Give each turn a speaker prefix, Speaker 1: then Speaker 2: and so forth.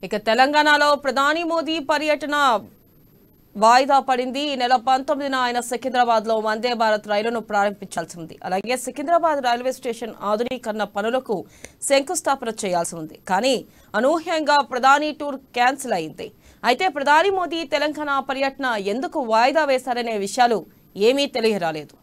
Speaker 1: ఇక తెలంగాణలో ప్రధాని మోదీ పర్యటన వాయిదా పడింది. ఈ నెల 19న ఆయన సికింద్రాబాద్ లో వందే భారత్ రైలును ప్రారంభించాల్సి ఉంది. అలాగే సికింద్రాబాద్ రైల్వే స్టేషన్ ఆధునీకరణ పనులకు శంకుస్థాపన చేయాల్సి ఉంది. కానీ అనూహ్యంగా ప్రధాని టూర్ క్యాన్సిల్ అయింది. అయితే ప్రధాని మోదీ తెలంగాణ పర్యటన ఎందుకు వాయిదా వేశారనే విషయాలు ఏమీ తెలియరాలేదు.